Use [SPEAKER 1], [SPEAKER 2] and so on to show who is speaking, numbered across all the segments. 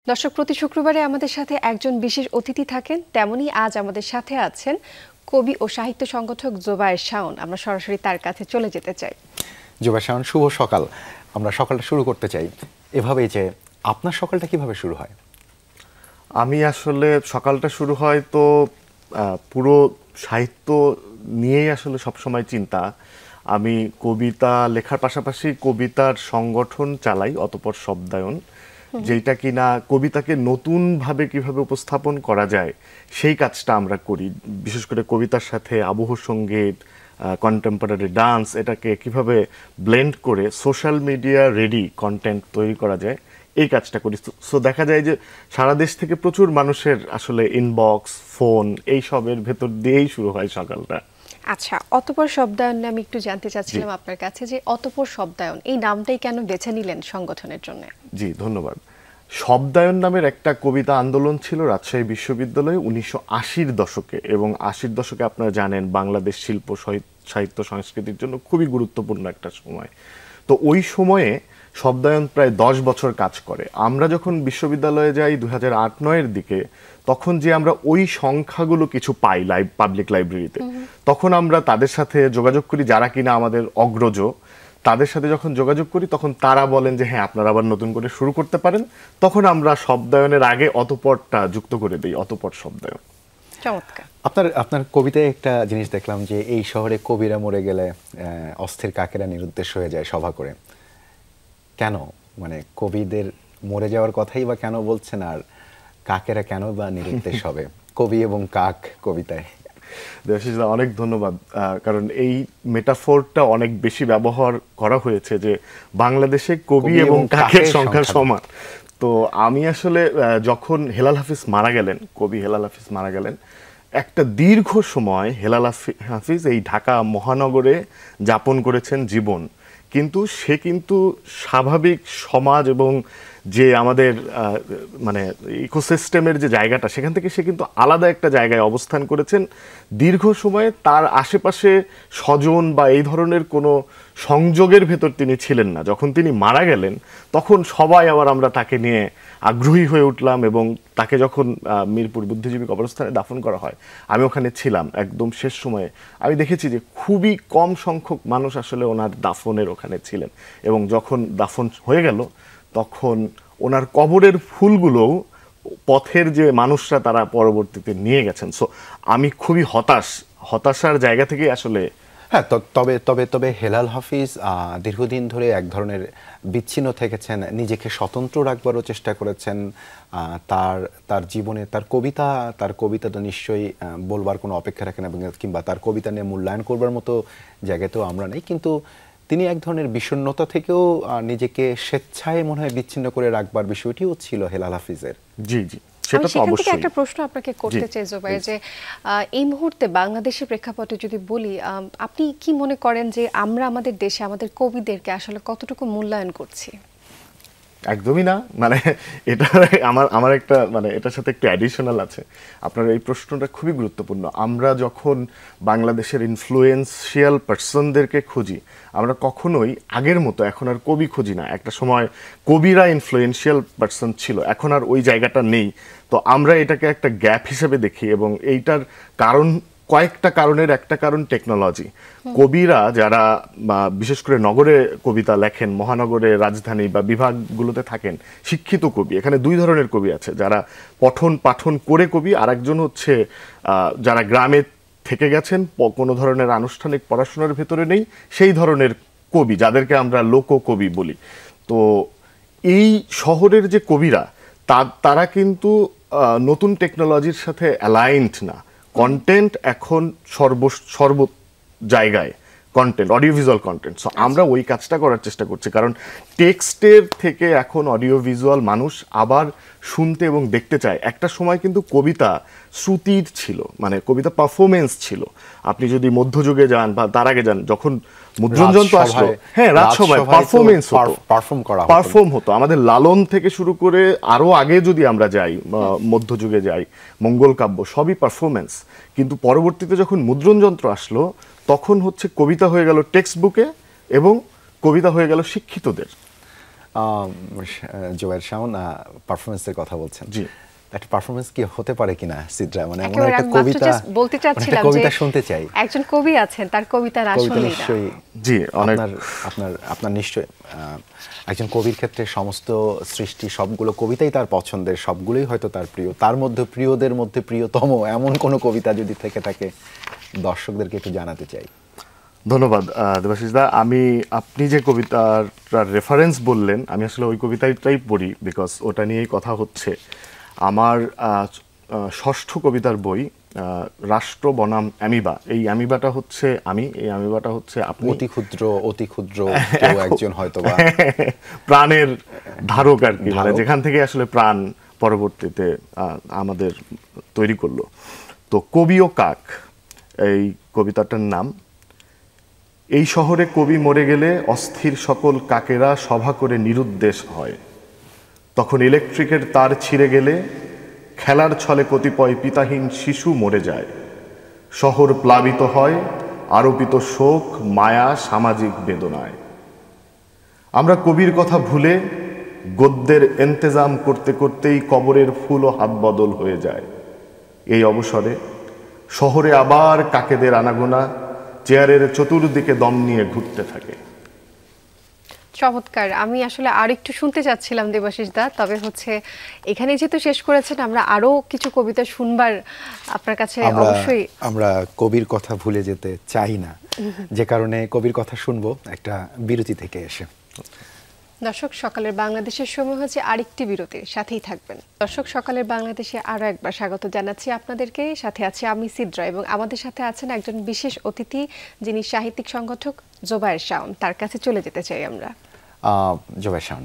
[SPEAKER 1] দর্শক, প্রতি শুক্রবারে আমাদের সাথে একজন বিশেষ অতিথি থাকেন, তেমনি আজ আমাদের সাথে আছেন কবি ও সাহিত্য সংগঠক জোবায়ের শাওন। আমরা সরাসরি তার কাছে চলে যেতে চাই।
[SPEAKER 2] জোবায়ের শাওন, শুভ সকাল। আমরা সকালটা শুরু করতে চাই এভাবেই যে আপনার সকালটা কিভাবে শুরু হয়?
[SPEAKER 3] আমি আসলে সকালটা শুরু হয় তো পুরো সাহিত্য নিয়েই আসলে সবসময় চিন্তা। আমি কবিতা লেখার পাশাপাশি কবিতার সংগঠন চালাই, অতঃপর শব্দায়ন, যেটা কিনা কবিতাকে নতুনভাবে কিভাবে উপস্থাপন করা যায় সেই কাজটা আমরা করি। বিশেষ করে কবিতার সাথে আবহ সঙ্গীত, কন্টেম্পোরারি ডান্স, এটাকে কিভাবে ব্লেন্ড করে সোশ্যাল মিডিয়া রেডি কন্টেন্ট তৈরি করা যায় এই কাজটা করি। সো দেখা যায় যে সারা দেশ থেকে প্রচুর মানুষের আসলে ইনবক্স, ফোন, এই সবের ভেতর দিয়েই শুরু হয় সকালটা।
[SPEAKER 1] আচ্ছা, অতঃপর শব্দায়ন নিয়ে আমি একটু জানতে চাচ্ছিলাম আপনার কাছে যে অতঃপর শব্দায়ন এই নামটাই কেন বেছে নিলেন সংগঠনের জন্য?
[SPEAKER 3] জি, ধন্যবাদ। শব্দায়ন নামের একটা কবিতা আন্দোলন ছিল রাজশাহী বিশ্ববিদ্যালয়ে 1980-র দশকে, এবং 80-র দশকে আপনারা জানেন বাংলাদেশ শিল্প সাহিত্য সংস্কৃতির জন্য খুবই গুরুত্বপূর্ণ একটা সময়। তো ওই সময়ে শব্দায়ন প্রায় 10 বছর কাজ করে। আমরা যখন বিশ্ববিদ্যালয়ে যাই 2008-9-এর দিকে, তখন যে আমরা ওই সংখ্যাগুলো কিছু পাই পাবলিক লাইব্রেরিতে, তখন আমরা তাদের সাথে যোগাযোগ করি যারা কিনা আমাদের অগ্রজ। তাদের সাথে যখন যোগাযোগ করি তখন তারা বলেন যে হ্যাঁ, আপনারা আবার নতুন করে শুরু করতে পারেন। তখন আমরা শব্দায়নের আগে অতঃপরটা যুক্ত করে দিই, অতঃপর শব্দায়ন।
[SPEAKER 1] চমৎকার।
[SPEAKER 2] আপনার কবিতায় একটা জিনিস দেখলাম যে এই শহরে কবিরা মরে গেলে অস্থির কাকেরা নিরুদ্দেশ হয়ে যায় সভা করে। কেন, মানে কবিদের মরে যাওয়ার কথাই বা কেন বলছেন, আর কাকেরা কেন বা নিরুদ্দেশ হবে কবি এবং কাক কবিতায়?
[SPEAKER 3] দেবাশিস দা, অনেক ধন্যবাদ। কারণ এই মেটাফোরটা অনেক বেশি ব্যবহার করা হয়েছে যে বাংলাদেশে কবি এবং কাকের সংখ্যা সমান। তো আমি আসলে যখন হেলাল হাফিজ মারা গেলেন, কবি হেলাল হাফিজ মারা গেলেন, একটা দীর্ঘ সময় হেলাল হাফিজ এই ঢাকা মহানগরে যাপন করেছেন জীবন। কিন্তু সে কিন্তু স্বাভাবিক সমাজ এবং যে আমাদের মানে ইকোসিস্টেমের যে জায়গাটা, সেখান থেকে সে কিন্তু আলাদা একটা জায়গায় অবস্থান করেছেন দীর্ঘ সময়ে। তার আশেপাশে স্বজন বা এই ধরনের কোনো সংযোগের ভেতর তিনি ছিলেন না। যখন তিনি মারা গেলেন তখন সবাই আবার আমরা তাকে নিয়ে আগ্রহী হয়ে উঠলাম, এবং তাকে যখন মিরপুর বুদ্ধিজীবী কবরস্থানে দাফন করা হয়, আমি ওখানে ছিলাম একদম শেষ সময়ে। আমি দেখেছি যে খুবই কম সংখ্যক মানুষ আসলে ওনার দাফনের ওখানে ছিলেন, এবং যখন দাফন হয়ে গেল তখন ওনার কবরের ফুলগুলোও পথের যে মানুষরা তারা পরবর্তীতে নিয়ে গেছেন। সো আমি খুবই হতাশার জায়গা থেকে আসলে।
[SPEAKER 2] হ্যাঁ, তবে তবে তবে হেলাল হাফিজ দীর্ঘদিন ধরে এক ধরনের বিচ্ছিন্ন থেকেছেন, নিজেকে স্বতন্ত্র রাখবারও চেষ্টা করেছেন। তার জীবনে তার কবিতাটা নিশ্চয়ই বলবার কোনো অপেক্ষা রাখেন, এবং কিংবা তার কবিতা নিয়ে মূল্যায়ন করবার মতো জায়গাতেও আমরা নেই। কিন্তু তিনি এক ধরনের বিষণ্ণতা থেকেও নিজেকে স্বেচ্ছায় মনে হয় বিচ্ছিন্ন করে রাখবার বিষয়টিও ছিল হেলাল হাফিজের।
[SPEAKER 3] জি জি, সেটা তো অবশ্যই।
[SPEAKER 1] একটা প্রশ্ন আপনাকে করতে চাই জোবায়ের, যে এই মুহূর্তে বাংলাদেশের প্রেক্ষাপটে যদি বলি, আপনি কি মনে করেন যে আমরা আমাদের দেশে আমাদের কবিদেরকে আসলে কতটুকু মূল্যায়ন করছি?
[SPEAKER 3] একদমই না। মানে এটা আমার একটা মানে এটার সাথে একটু অ্যাডিশনাল আছে। আপনার এই প্রশ্নটা খুবই গুরুত্বপূর্ণ। আমরা যখন বাংলাদেশের ইনফ্লুয়েন্সিয়াল পার্সনদেরকে খুঁজি, আমরা কখনোই আগের মতো এখন আর কবি খুঁজি না। একটা সময় কবিরা ইনফ্লুয়েন্সিয়াল পার্সন ছিল, এখন আর ওই জায়গাটা নেই। তো আমরা এটাকে একটা গ্যাপ হিসেবে দেখি, এবং এইটার কারণ কয়েকটা কারণের একটা কারণ টেকনোলজি। কবিরা যারা বিশেষ করে নগরে কবিতা লেখেন, মহানগরে, রাজধানী বা বিভাগগুলোতে থাকেন, শিক্ষিত কবি, এখানে দুই ধরনের কবি আছে, যারা পঠন পাঠন করে কবি, আর একজন হচ্ছে যারা গ্রামে থেকে গেছেন, কোনো ধরনের আনুষ্ঠানিক পড়াশোনার ভেতরে নেই, সেই ধরনের কবি, যাদেরকে আমরা লোককবি বলি। তো এই শহরের যে কবিরা, তারা কিন্তু নতুন টেকনোলজির সাথে অ্যালাইন্ড না। কন্টেন্ট এখন সর্ব জায়গায় content, audio visual content. So আমরা ওই কাজটা করার চেষ্টা করছি, কারণ টেক্সটের থেকে এখন অডিও ভিজুয়াল মানুষ আবার শুনতে এবং দেখতে চায়। একটা সময় কিন্তু কবিতা শ্রুতির ছিল, মানে কবিতা পারফরমেন্স ছিল। আপনি যদি মধ্যযুগে যান বা তার আগে যান, যখন মুদ্রণ যন্ত্র আসলো, হ্যাঁ, রাজসভায় পারফরমেন্স হতো, পারফর্ম হতো। আমাদের লালন থেকে শুরু করে আরো আগে যদি আমরা যাই, মধ্যযুগে যাই, মঙ্গল কাব্য, সবই পারফরমেন্স। কিন্তু পরবর্তীতে যখন মুদ্রণ যন্ত্র আসলো, তখন হচ্ছে কবিতা হয়ে গেল টেক্সট বুকে, এবং কবিতা হয়ে গেল শিক্ষিতদের।
[SPEAKER 2] জোবায়ের শাওন পারফরমেন্সের কথা বলছেন।
[SPEAKER 3] জি,
[SPEAKER 2] একটা পারফরমেন্স কি হতে পারে কিনা সিদ্রা, মানে এমন
[SPEAKER 1] একেবারে
[SPEAKER 2] একটা
[SPEAKER 1] আমি মাত্র
[SPEAKER 2] কবিতা
[SPEAKER 1] just বলতে চাচ্ছিলাম যে
[SPEAKER 2] কবিতা শুনতে চাই।
[SPEAKER 1] একজন কবি আছেন, তার কবিতা না
[SPEAKER 2] কবিতা
[SPEAKER 1] শুনলেই না।
[SPEAKER 2] নিশ্চয়ই
[SPEAKER 3] জি, অনেক
[SPEAKER 2] আপনার নিশ্চয়ই একজন কবির ক্ষেত্রে সমস্ত সৃষ্টি সবগুলো কবিতাই তার পছন্দের, সবগুলোই হয়তো তার প্রিয়। তার মধ্যে প্রিয়দের মধ্যে প্রিয়তম এমন কোনো কবিতা যদি থেকে থাকে দর্শকদেরকে একটু জানাতে চাই।
[SPEAKER 3] ধন্যবাদ দেবাশিস দা। আপনি যে কবিতার রেফারেন্স বললেন, আমি আসলে ওই কবিতাটাই পড়ি, বিকজ ওটা নিয়েই কথা হচ্ছে। আমার ষষ্ঠ কবিতার বই রাষ্ট্র বনাম অ্যামিবা। এই অ্যামিবাটা হচ্ছে আমি, এই অ্যামিবাটা হচ্ছে আপনি।
[SPEAKER 2] অতি ক্ষুদ্র কেউ একজন হয়তোবা
[SPEAKER 3] প্রাণের ধারক আর কি, মানে যেখান থেকে আসলে প্রাণ পরবর্তীতে আমাদের তৈরি করলো। তো কবি ও কাক এই কবিতাটার নাম। এই শহরে কবি মরে গেলে অস্থির সকল কাকেরা সভা করে নিরুদ্দেশ হয়। তখন ইলেকট্রিকের তার ছিঁড়ে গেলে খেলার ছলে কতিপয় পিতাহীন শিশু মরে যায়। শহর প্লাবিত হয় আরোপিত শোক, মায়া, সামাজিক বেদনায়। আমরা কবির কথা ভুলে গদ্যের ইন্তেজাম করতে করতেই কবরের ফুলও হাত বদল হয়ে যায়। এই অবসরে শহরে আবার কাকেদের আনাগোনা চেয়ারের চতুর্দিকে দম নিয়ে ঘুরতে থাকে।
[SPEAKER 1] চমৎকার। আমি আসলে আরেকটু শুনতে চাচ্ছিলাম দেবাশিস দা, তবে হচ্ছে এখানে যেহেতু শেষ করেছেন, আমরা আরো কিছু কবিতা শুনবার আপনার কাছে অবশ্যই।
[SPEAKER 2] আমরা কবির কথা ভুলে যেতে চাই না, যে কারণে কবির কথা শুনবো একটা বিরতি থেকে এসে।
[SPEAKER 1] দর্শক, সকালের বাংলাদেশের সময় হচ্ছে আরেকটি বিরতির, সাথেই থাকবেন। দর্শক, সকালের বাংলাদেশে আরো একবার স্বাগত জানাচ্ছি আপনাদেরকে। সাথে আছি আমি সিদ্রা, এবং আমাদের সাথে আছেন একজন বিশেষ অতিথি, যিনি সাহিত্যিক সংগঠক জোবায়ের শাওন। তার কাছে চলে যেতে চাই আমরা।
[SPEAKER 2] জোবায়ের শাওন,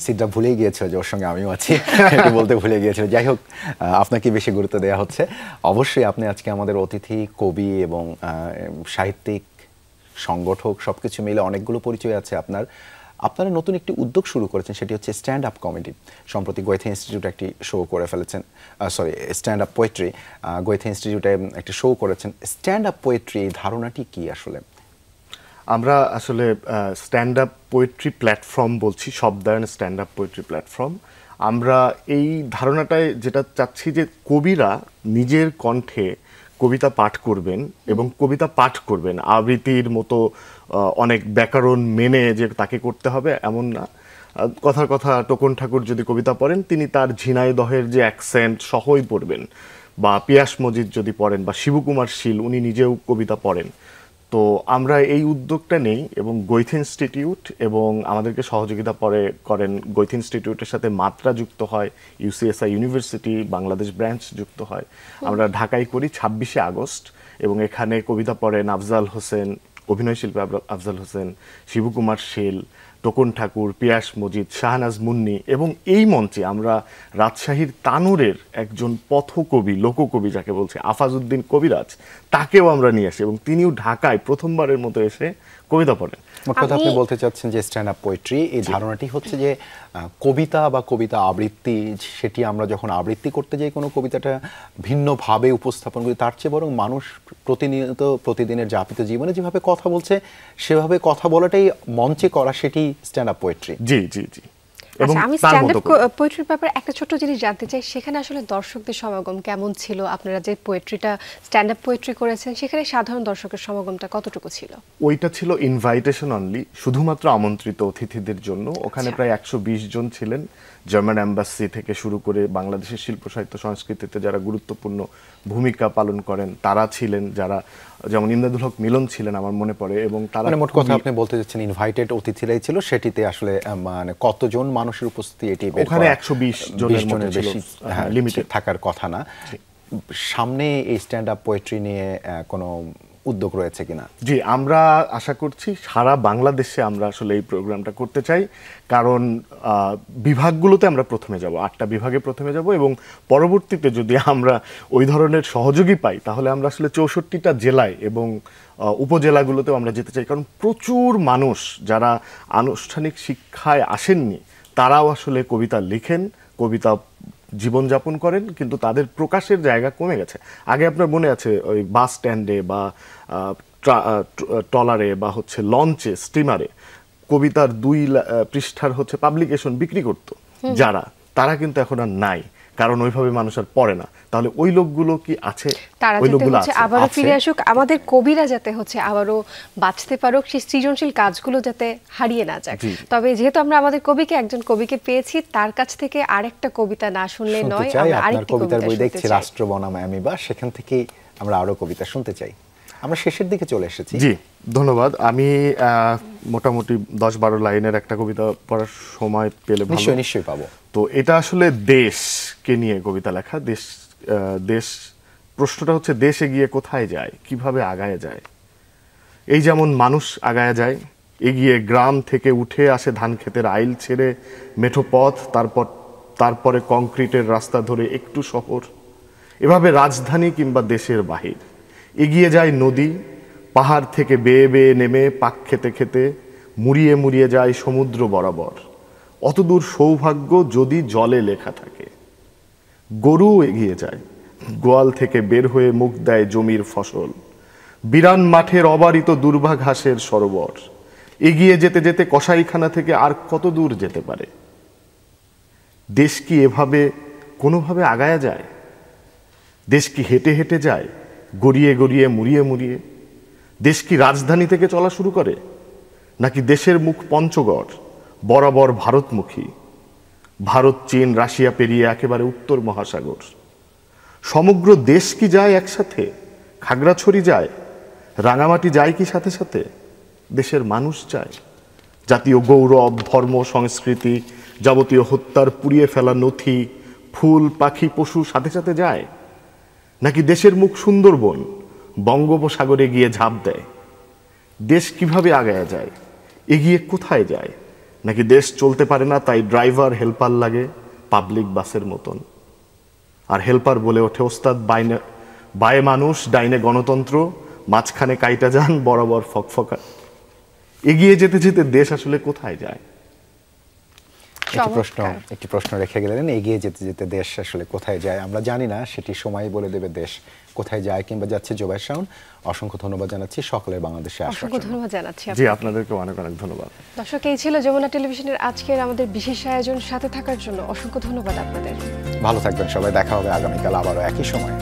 [SPEAKER 2] সিদ্রা ভুলেই গিয়েছিল যে ওর সঙ্গে আমিও আছি, একটু বলতে ভুলে গিয়েছিল। যাই হোক, আপনাকে বেশি গুরুত্ব দেওয়া হচ্ছে। অবশ্যই আপনি আজকে আমাদের অতিথি, কবি এবং সাহিত্যিক সংগঠক, সবকিছু মিলে অনেকগুলো পরিচয় আছে আপনার। আপনারা নতুন একটি উদ্যোগ শুরু করেছেন, সেটি হচ্ছে স্ট্যান্ড আপ কমেডি। সম্প্রতি গোয়েথা ইনস্টিটিউট একটি শো করে ফেলেছেন, স্ট্যান্ড আপ পোয়েট্রি। গোয়েথা ইনস্টিটিউটে একটি শো করেছেন। স্ট্যান্ড আপ পোয়েট্রি, এই ধারণাটি কি আসলে?
[SPEAKER 3] আমরা আসলে স্ট্যান্ড আপ পোয়েট্রি প্ল্যাটফর্ম বলছি, শব্দায়ন স্ট্যান্ড আপ পোয়েট্রি প্ল্যাটফর্ম। আমরা এই ধারণাটায় যেটা চাচ্ছি যে কবিরা নিজের কণ্ঠে কবিতা পাঠ করবেন, এবং কবিতা পাঠ করবেন আবৃত্তির মতো অনেক ব্যাকরণ মেনে যে তাকে করতে হবে এমন না। কথার কথা টোকন ঠাকুর যদি কবিতা পড়েন, তিনি তার ঝিনাইদহের যে অ্যাকসেন্ট সহই পড়বেন, বা পিয়াস মজিদ যদি পড়েন, বা শিবকুমার শীল উনি নিজেও কবিতা পড়েন। তো আমরা এই উদ্যোগটা নেই, এবং গোয়েথা ইনস্টিটিউট এবং আমাদেরকে সহযোগিতা করেন। গোয়েথা ইনস্টিটিউটের সাথে মাত্রা যুক্ত হয়, ইউসিএসআই ইউনিভার্সিটি বাংলাদেশ ব্রাঞ্চ যুক্ত হয়। আমরা ঢাকায় করি 26শে আগস্ট, এবং এখানে কবিতা পড়েন আফজাল হোসেন, অভিনয়শিল্পী আফজাল হোসেন, শিবকুমার শীল, টোকন ঠাকুর, পিয়াস মজিদ, শাহনাজ মুন্নি। এবং এই মঞ্চে আমরা রাজশাহীর তানোরের একজন পথকবি, লোককবি যাকে বলছে, আফাজউদ্দিন কবিরাজ, তাকেও আমরা নিয়ে আসি, এবং তিনিও ঢাকায় প্রথমবারের মতো এসে কবিতা পড়েন।
[SPEAKER 2] মোট কথা আপনি বলতে চাচ্ছেন যে স্ট্যান্ড আপ পোয়েট্রি, এই ধারণাটি হচ্ছে যে কবিতা বা কবিতা আবৃত্তি, সেটি আমরা যখন আবৃত্তি করতে যাই কোনো কবিতাটা ভিন্নভাবে উপস্থাপন করি, তার চেয়ে বরং মানুষ প্রতিদিনের যাপিত জীবনে যেভাবে কথা বলছে সেভাবে কথা বলাটাই মঞ্চে করা, সেটি স্ট্যান্ড আপ পোয়েট্রি।
[SPEAKER 3] জি জি জি।
[SPEAKER 1] আচ্ছা, আমি স্ট্যান্ড আপ পোয়েট্রির ব্যাপারে একটা ছোট্ট জিনিস জানতে চাই। সেখানে আসলে দর্শকদের সমাগম কেমন ছিল? আপনারা যে পোয়েট্রিটা স্ট্যান্ড আপ পোয়েট্রি করেছেন, সেখানে সাধারণ দর্শকের সমাগমটা কতটুকু ছিল?
[SPEAKER 3] ওইটা ছিল ইনভাইটেশন অনলি, শুধুমাত্র আমন্ত্রিত অতিথিদের জন্য। ওখানে প্রায় 120 জন ছিলেন, জার্মান এম্বাসি থেকে শুরু করে বাংলাদেশের শিল্প সাহিত্য সংস্কৃতিতে যারা গুরুত্বপূর্ণ ভূমিকা পালন করেন তারা ছিলেন, যারা যেমন ইমদাদুল হক মিলন ছিলেন আমার মনে পড়ে। এবং তারা
[SPEAKER 2] মোট কথা আপনি বলতে চাচ্ছেন ইনভাইটেড অতিথিরাই ছিল, সেটিতে আসলে মানে কতজন মানুষের উপস্থিতি এটি
[SPEAKER 3] ওখানে 120 জনের বেশি
[SPEAKER 2] লিমিটেড থাকার কথা না। সামনে এই স্ট্যান্ড আপ পোয়েট্রি নিয়ে কোনো উদ্যোগ রয়েছে কিনা?
[SPEAKER 3] জি, আমরা আশা করছি সারা বাংলাদেশে আমরা আসলে এই প্রোগ্রামটা করতে চাই, কারণ বিভাগগুলোতে আমরা প্রথমে যাব, 8টা বিভাগে প্রথমে যাব, এবং পরবর্তীতে যদি আমরা ওই ধরনের সহযোগী পাই তাহলে আমরা আসলে 64টা জেলায় এবং উপজেলাগুলোতেও আমরা যেতে চাই। কারণ প্রচুর মানুষ যারা আনুষ্ঠানিক শিক্ষায় আসেননি তারাও আসলে কবিতা লিখেন, কবিতা জীবনযাপন করেন, কিন্তু তাদের প্রকাশের জায়গা কমে গেছে। আগে আপনার মনে আছে ওই বাস স্ট্যান্ডে বা ট্রলারে বা হচ্ছে লঞ্চে, স্টিমারে কবিতার 2 পৃষ্ঠার হচ্ছে পাবলিকেশন বিক্রি করতো যারা, তারা কিন্তু এখন আর নাই, কারণ ওইভাবে মানুষ আর পড়ে না। তাহলে ওই লোকগুলো কি আছে?
[SPEAKER 1] তারা
[SPEAKER 3] ওই
[SPEAKER 1] যাতে
[SPEAKER 3] লোকগুলো
[SPEAKER 1] হচ্ছে
[SPEAKER 3] আছে।
[SPEAKER 1] আবারও ফিরে আসুক, আমাদের কবিরা যাতে হচ্ছে আবারও বাঁচতে পারুক, সেই সৃজনশীল কাজগুলো যাতে হারিয়ে না যায়। তবে যেহেতু আমরা আমাদের কবিকে, একজন কবিকে পেয়েছি, তার কাছ থেকে আরেকটা কবিতা না শুনলে
[SPEAKER 2] শুনতে
[SPEAKER 1] নয়।
[SPEAKER 2] চাই,
[SPEAKER 1] আমরা
[SPEAKER 2] আপনার
[SPEAKER 1] আরেকটি
[SPEAKER 2] কবিতার
[SPEAKER 1] কবিতা
[SPEAKER 2] বই
[SPEAKER 1] শুনতে
[SPEAKER 2] দেখছি
[SPEAKER 1] চাই।
[SPEAKER 2] রাষ্ট্র বনাম অ্যামিবা, সেখান থেকেই আমরা আরো কবিতা শুনতে চাই। আমরা শেষের দিকে চলে এসেছি।
[SPEAKER 3] জি ধন্যবাদ। আমি মোটামুটি 10-12 লাইনের একটা কবিতা পড়ার সময় পেলে ভালো।
[SPEAKER 2] নিশ্চয়ই নিশ্চয়ই পাবো।
[SPEAKER 3] তো এটা আসলে দেশকে নিয়ে কবিতা লেখা। দেশ প্রশ্নটা হচ্ছে, দেশ এগিয়ে কোথায় যায়, কিভাবে আগায় যায়। এই যেমন মানুষ আগায় যায়, এগিয়ে গ্রাম থেকে উঠে আসে ধান ক্ষেতের আইল ছেড়ে মেঠো পথ, তারপরে কংক্রিটের রাস্তা ধরে একটু শহর, এভাবে রাজধানী কিংবা দেশের বাহির। এগিয়ে যায় নদী, পাহাড় থেকে বেয়ে বেয়ে নেমে পাক খেতে খেতে মুড়িয়ে মুড়িয়ে যায় সমুদ্র বরাবর। অতদূর সৌভাগ্য যদি জলে লেখা থাকে। গরু এগিয়ে যায়, গোয়াল থেকে বের হয়ে মুখ দেয় জমির ফসল। বিরান মাঠের অবারিত দুর্ভা ঘাসের সরোবর। এগিয়ে যেতে যেতে কসাইখানা থেকে আর কত দূর যেতে পারে। দেশ কি এভাবে কোনোভাবে আগায়া যায়? দেশ কি হেঁটে হেঁটে যায়, গড়িয়ে গড়িয়ে মুড়িয়ে মুড়িয়ে? দেশ কি রাজধানী থেকে চলা শুরু করে, নাকি দেশের মুখ পঞ্চগড় বরাবর ভারতমুখী? ভারত, চীন, রাশিয়া পেরিয়ে একেবারে উত্তর মহাসাগর। সমগ্র দেশ কি যায় একসাথে? খাগড়াছড়ি যায়, রাঙামাটি যায় কি সাথে সাথে? দেশের মানুষ যায়, জাতীয় গৌরব, ধর্ম, সংস্কৃতি, যাবতীয় হত্যার পুড়িয়ে ফেলা নথি, ফুল, পাখি, পশু সাথে সাথে যায়? নাকি দেশের মুখ সুন্দরবন বঙ্গোপসাগরে গিয়ে ঝাঁপ দেয়? দেশ কিভাবে আগায়া যায়, এগিয়ে কোথায় যায়? নাকি দেশ চলতে পারে না, তাই ড্রাইভার হেল্পার লাগে পাবলিক বাসের মতন, আর হেল্পার বলে ওঠে ওস্তাদ বায়ে মানুষ, ডাইনে গণতন্ত্র, মাঝখানে কাইটা যান বরাবর ফকফকা। এগিয়ে যেতে যেতে দেশ আসলে কোথায় যায়?
[SPEAKER 2] একটি প্রশ্ন রেখে গেলেন, এগিয়ে যেতে যেতে দেশ আসলে কোথায় যায় আমরা জানি না, সেটি সময় বলে দেবে দেশ কোথায় যায় কিংবা যাচ্ছে। জোবায়ের শাওন, অসংখ্য ধন্যবাদ জানাচ্ছি সকলের বাংলাদেশে আসার জন্য।
[SPEAKER 1] অসংখ্য ধন্যবাদ জানাচ্ছি।
[SPEAKER 3] জি, আপনাদেরকে অনেক অনেক ধন্যবাদ।
[SPEAKER 1] দর্শক, এই ছিল যমুনা টেলিভিশনের আজকের আমাদের বিশেষ আয়োজন। সাথে থাকার জন্য অসংখ্য ধন্যবাদ আপনাদের।
[SPEAKER 2] ভালো থাকবেন সবাই, দেখা হবে আগামীকাল আবারও একই সময়।